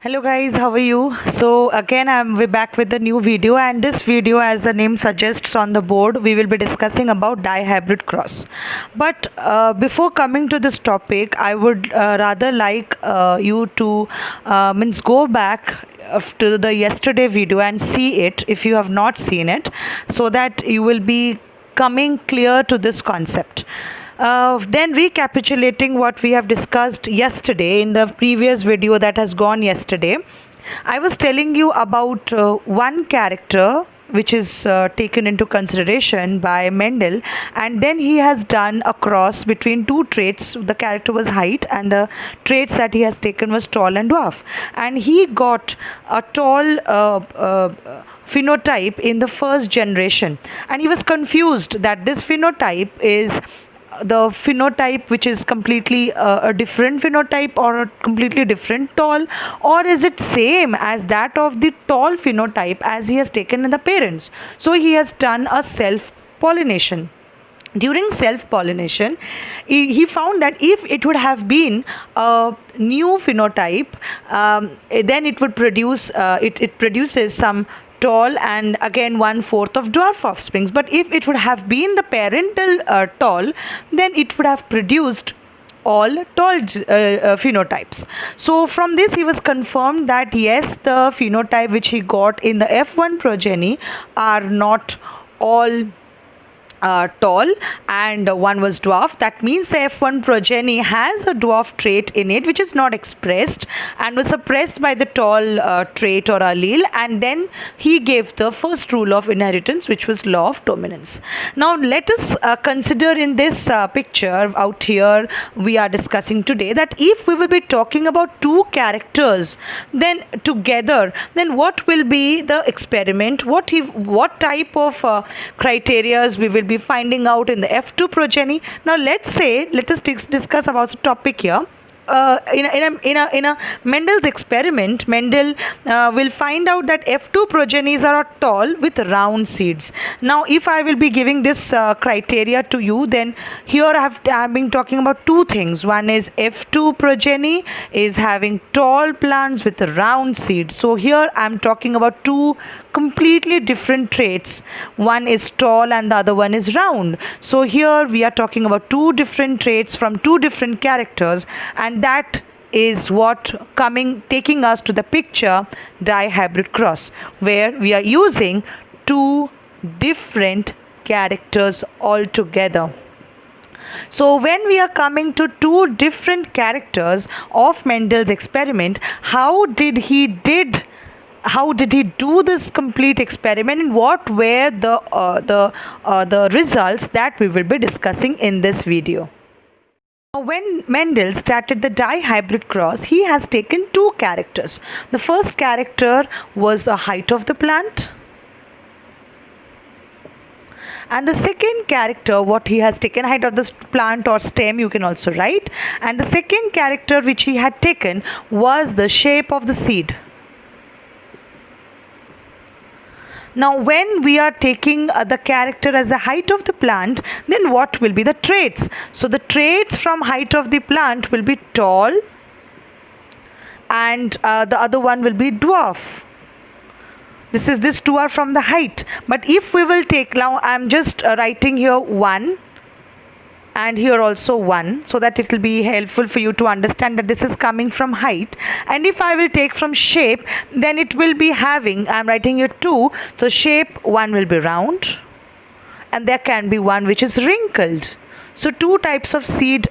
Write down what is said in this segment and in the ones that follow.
Hello guys, how are you? So again we're back with a new video, and this video, as the name suggests on the board, we will be discussing about dihybrid cross. But before coming to this topic, I would rather like you to means go back to the yesterday video and see it if you have not seen it, so that you will be coming clear to this concept. Then recapitulating what we have discussed yesterday in the previous video that has gone yesterday, I was telling you about one character which is taken into consideration by Mendel, and then he has done a cross between two traits. The character was height, and the traits that he has taken was tall and dwarf, and he got a tall phenotype in the first generation, and he was confused that this phenotype is the phenotype which is completely a different phenotype, or a completely different tall, or is it same as that of the tall phenotype as he has taken in the parents. So he has done a self pollination. During self pollination, he found that if it would have been a new phenotype, then it would produce it produces some tall and again 1/4 of dwarf offsprings. But if it would have been the parental tall, then it would have produced all tall phenotypes. So from this he was confirmed that yes, the phenotype which he got in the F1 progeny are not all tall, and one was dwarf. That means the F1 progeny has a dwarf trait in it which is not expressed and was suppressed by the tall trait or allele, and then he gave the first rule of inheritance, which was law of dominance. Now let us consider in this picture out here we are discussing today, that if we will be talking about two characters then together, then what will be the experiment, what type of criterias we will be finding out in the F2 progeny. Now let us discuss about the topic here. In a Mendel's experiment, Mendel will find out that F2 progenies are tall with round seeds. Now if I will be giving this criteria to you, then here I have been talking about two things. One is F2 progeny is having tall plants with round seeds. So here I am talking about two completely different traits. One is tall and the other one is round. So here we are talking about two different traits from two different characters, and that is what taking us to the picture dihybrid cross, where we are using two different characters altogether. So when we are coming to two different characters of Mendel's experiment, how did he do this complete experiment, and what were the results that we will be discussing in this video. When Mendel started the dihybrid cross, he has taken two characters. The first character was the height of the plant, and the second character, what he has taken, height of the plant or stem, you can also write, and the second character which he had taken was the shape of the seed. Now when we are taking the character as the height of the plant, then what will be the traits? So the traits from height of the plant will be tall, and the other one will be dwarf. These two are from the height. But if we will take, now I am just writing here 1 and here also 1, so that it will be helpful for you to understand that this is coming from height. And if I will take from shape, then it will be having, I am writing here 2, so shape 1 will be round, and there can be one which is wrinkled. So two types of seed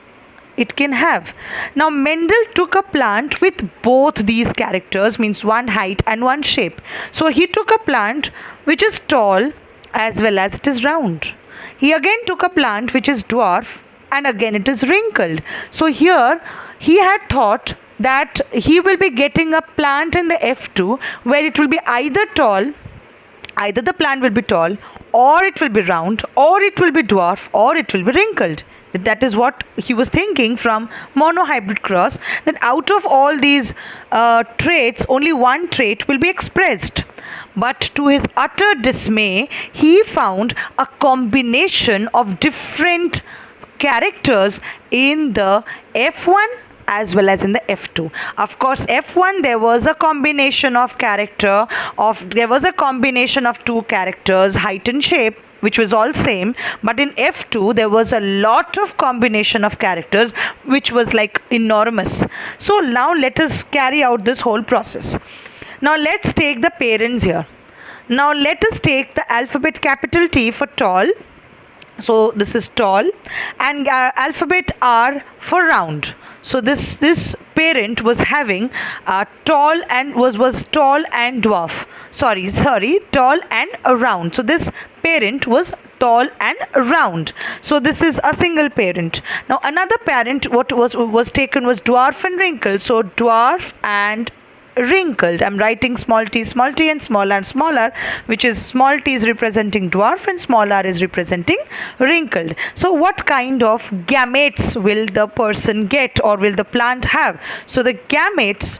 it can have. Now Mendel took a plant with both these characters, means one height and one shape. So he took a plant which is tall as well as it is round. He again took a plant which is dwarf, and again it is wrinkled. So here he had thought that he will be getting a plant in the F2 where it will be either the plant will be tall, or it will be round, or it will be dwarf, or it will be wrinkled. That is what he was thinking from monohybrid cross, that out of all these traits, only one trait will be expressed. But to his utter dismay, he found a combination of different characters in the F1 as well as in the F2. Of course, F1 there was a combination of two characters, height and shape, which was all same, but in F2 there was a lot of combination of characters which was like enormous. So now let us carry out this whole process. Now let's take the parents here. Now let us take the alphabet capital T for tall. So this is tall, and alphabet R for round. So this parent was having tall and was tall and dwarf. Sorry, tall and round. So this parent was tall and round. So this is a single parent. Now another parent what was taken was dwarf and wrinkled. So dwarf and wrinkled. I'm writing small t and smaller, which is small t is representing dwarf and small r is representing wrinkled. So what kind of gametes will the person get, or will the plant have? So the gametes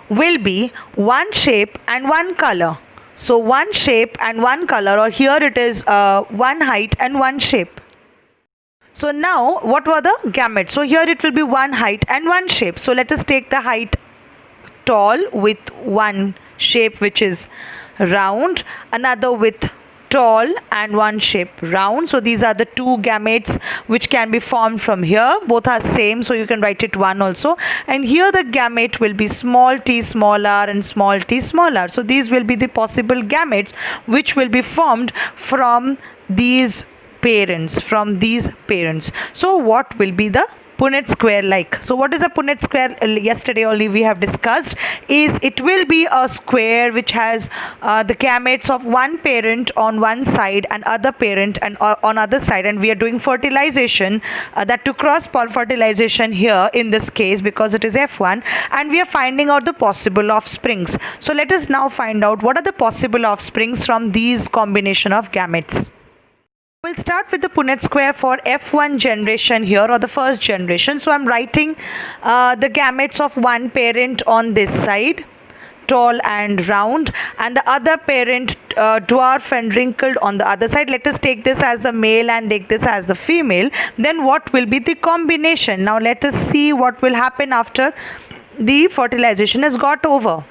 will be one shape and one color. So one shape and one color, or here it is one height and one shape. So now what were the gametes? So here it will be one height and one shape. So let us take the height tall with one shape which is round, another with tall and one shape round. So these are the two gametes which can be formed from here. Both are same, so you can write it one also. And here the gamete will be small t small r and small t small r. So these will be the possible gametes which will be formed from these parents, So what will be the Punnett square like? So what is a Punnett square? Yesterday only we have discussed is it will be a square which has the gametes of one parent on one side and other parent and on other side, and we are doing fertilization, that to cross pole fertilization here in this case because it is F1, and we are finding out the possible offsprings. So let us now find out what are the possible offsprings from these combination of gametes. We'll start with the Punnett square for F1 generation here, or the first generation. So I'm writing the gametes of one parent on this side, tall and round, and the other parent dwarf and wrinkled on the other side. Let us take this as the male and take this as the female. Then what will be the combination? Now let us see what will happen after the fertilization has got over.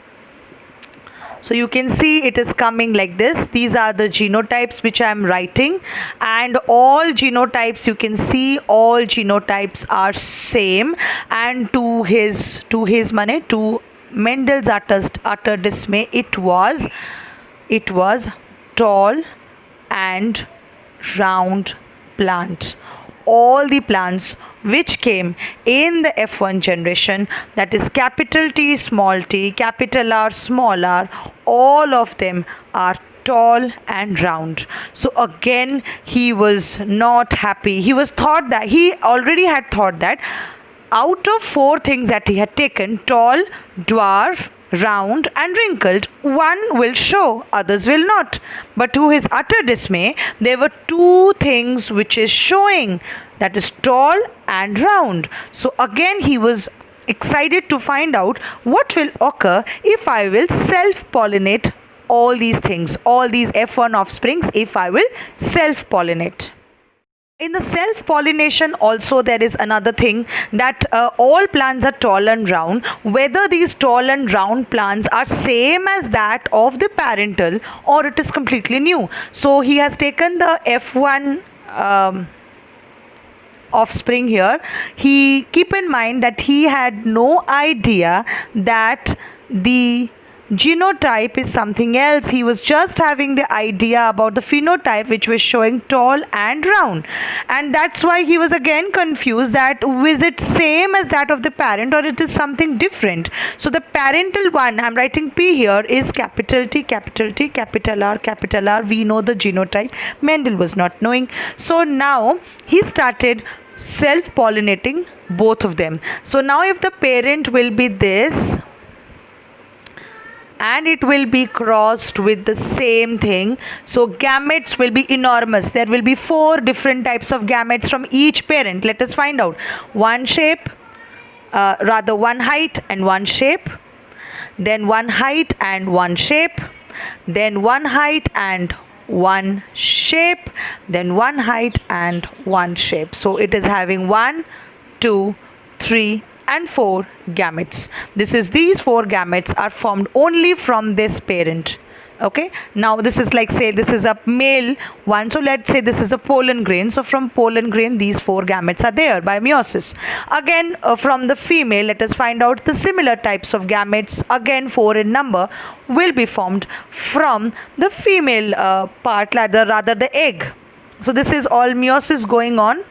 So you can see it is coming like this. These are the genotypes which I am writing, and all genotypes, you can see all genotypes are same, and to Mendel's utter dismay, it was tall and round plant. All the plants which came in the F1 generation, that is capital T, capital R, small r, all of them are tall and round. So again he was not happy. He already had thought that out of four things that he had taken, tall, dwarf, round and wrinkled, one will show, others will not. But to his utter dismay, there were two things which is showing, that is tall and round. So again he was excited to find out what will occur if I will self-pollinate all these things, all these F1 offsprings, if I will self-pollinate. In the self-pollination also there is another thing, that all plants are tall and round. Whether these tall and round plants are same as that of the parental or it is completely new. So he has taken the F1 offspring here. He keep in mind that he had no idea that the genotype is something else. He was just having the idea about the phenotype which was showing tall and round, and that's why he was again confused that is it same as that of the parent or it is something different. So the parental one, I'm writing P here, is capital T, capital R. We know the genotype, Mendel was not knowing. So now he started self-pollinating both of them. So now if the parent will be this and it will be crossed with the same thing, so gametes will be enormous. There will be four different types of gametes from each parent. Let us find out. One height and one shape, then one height and one shape, then one height and one shape, then one height and one shape. So it is having 1, 2, 3, and 4 gametes. These 4 gametes are formed only from this parent. Okay, now this is like, say this is a male one, so let's say this is a pollen grain. So from pollen grain these 4 gametes are there by meiosis. Again, from the female, let us find out the similar types of gametes, again 4 in number, will be formed from the female part, rather the egg. So this is all meiosis going on.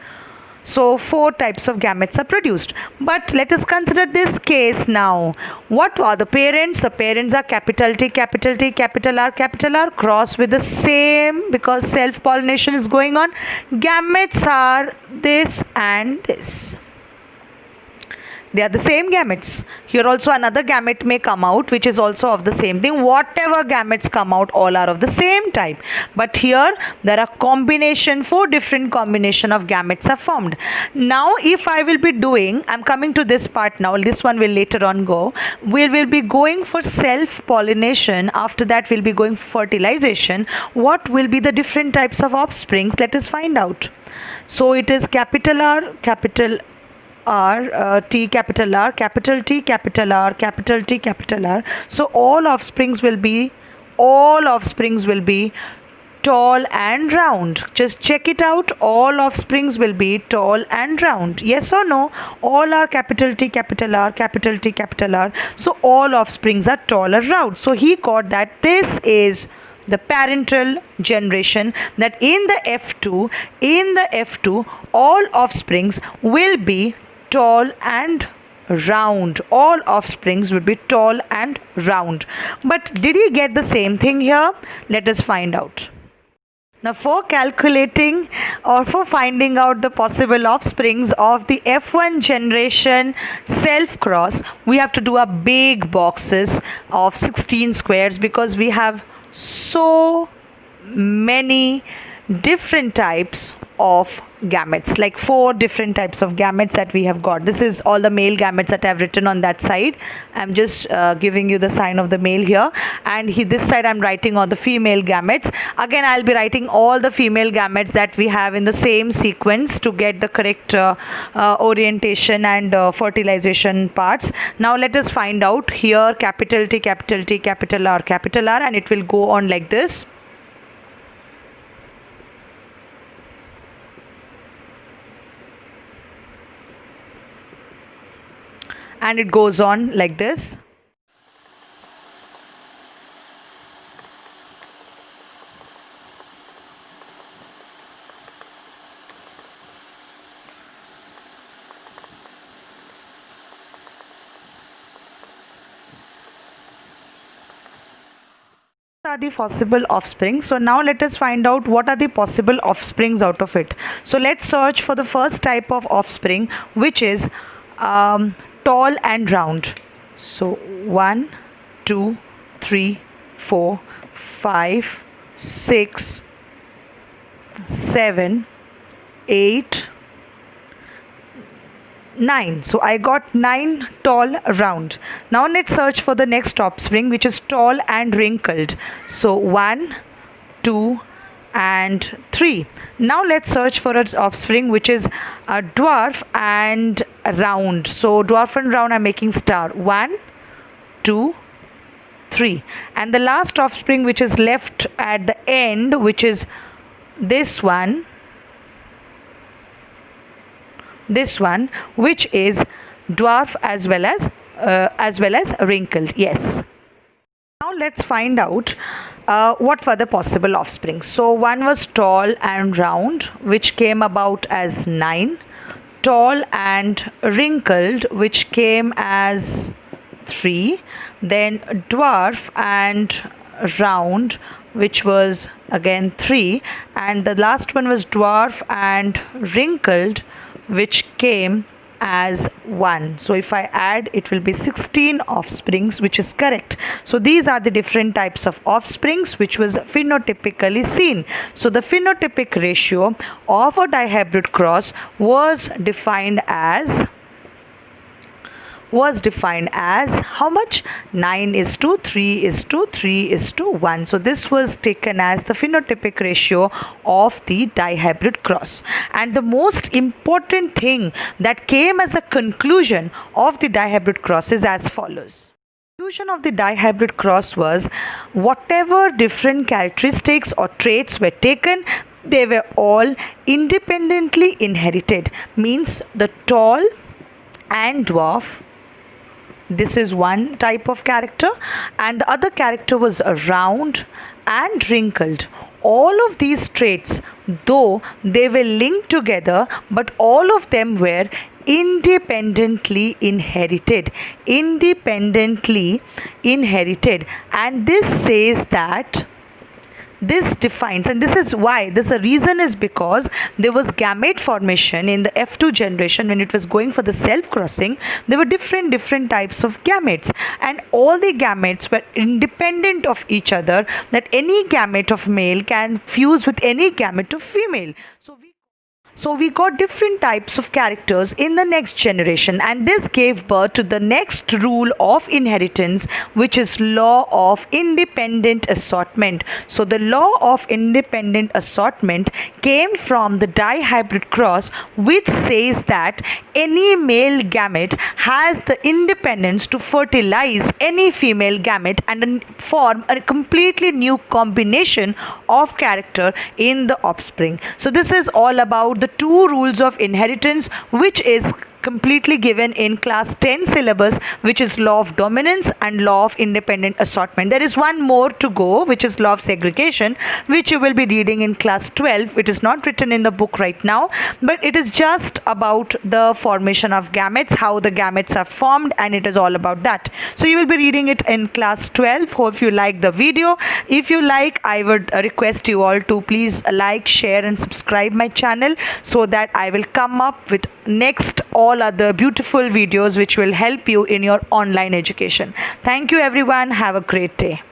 So 4 types of gametes are produced. But let us consider this case now. What are the parents? The parents are capital T, capital T, capital R, cross with the same, because self-pollination is going on. Gametes are this and this. They are the same gametes. Here also another gamete may come out which is also of the same thing. Whatever gametes come out, all are of the same type. But here there are 4 different combination of gametes are formed. Now if I will be doing, I'm coming to this part now, this one will later on go. We will be going for self-pollination. After that we'll be going for fertilization. What will be the different types of offsprings? Let us find out. So it is capital R, capital R, T, capital R, capital T, capital R, capital T, capital R. So all offsprings will be tall and round. Just check it out. All offsprings will be tall and round. Yes or no? All are capital T, capital R, capital T, capital R. So all offsprings are tall or round. So he got that this is the parental generation, that in the F2 all offsprings will be tall and round. All offsprings would be tall and round. But did he get the same thing here? Let us find out. Now for calculating or for finding out the possible offsprings of the F1 generation self cross, we have to do a big boxes of 16 squares, because we have so many different types of gametes, like 4 different types of gametes that we have got. This is all the male gametes that I have written on that side. I'm just giving you the sign of the male here, and this side I'm writing all the female gametes. Again I'll be writing all the female gametes that we have in the same sequence to get the correct orientation and fertilization parts. Now let us find out. Here capital T, capital T, capital R, and it will go on like this. And it goes on like this. Are the possible offspring. So now let us find out what are the possible offsprings out of it. So let's search for the first type of offspring, which is tall and round. So 1, 2, 3, 4, 5, 6, 7, 8, 9. So I got 9 tall round. Now let's search for the next offspring, which is tall and wrinkled. So 1, 2, and 3. Now let's search for an offspring which is a dwarf and round. So dwarf and round, I'm making star. 1, 2, 3. And the last offspring which is left at the end, which is this one, which is dwarf as well as wrinkled. Yes. Now let's find out what were the possible offspring. So one was tall and round, which came about as 9. Tall and wrinkled, which came as 3. Then dwarf and round, which was again 3. And the last one was dwarf and wrinkled, which came as 1. So if I add, it will be 16 offsprings, which is correct. So these are the different types of offsprings which was phenotypically seen. So the phenotypic ratio of a dihybrid cross was defined as was defined as how much? 9:3:3:1. So this was taken as the phenotypic ratio of the dihybrid cross. And the most important thing that came as a conclusion of the dihybrid cross is as follows. Conclusion of the dihybrid cross was whatever different characteristics or traits were taken, they were all independently inherited. Means the tall and dwarf, this is one type of character, and the other character was round and wrinkled. All of these traits, though they were linked together, but all of them were independently inherited. Independently inherited. And this says that this defines, and this is why, this reason is because there was gamete formation in the F2 generation when it was going for the self crossing. There were different types of gametes, and all the gametes were independent of each other, that any gamete of male can fuse with any gamete of female. So we got different types of characters in the next generation, and this gave birth to the next rule of inheritance, which is law of independent assortment. So the law of independent assortment came from the dihybrid cross, which says that any male gamete has the independence to fertilize any female gamete and form a completely new combination of character in the offspring. So this is all about the two rules of inheritance, which is completely given in class 10 syllabus, which is law of dominance and law of independent assortment. There is one more to go, which is law of segregation, which you will be reading in class 12. It is not written in the book right now, but it is just about the formation of gametes, how the gametes are formed, and it is all about that. So you will be reading it in class 12. Hope you like the video. If you like, I would request you all to please like, share and subscribe my channel, so that I will come up with next all other beautiful videos which will help you in your online education. Thank you everyone. Have a great day.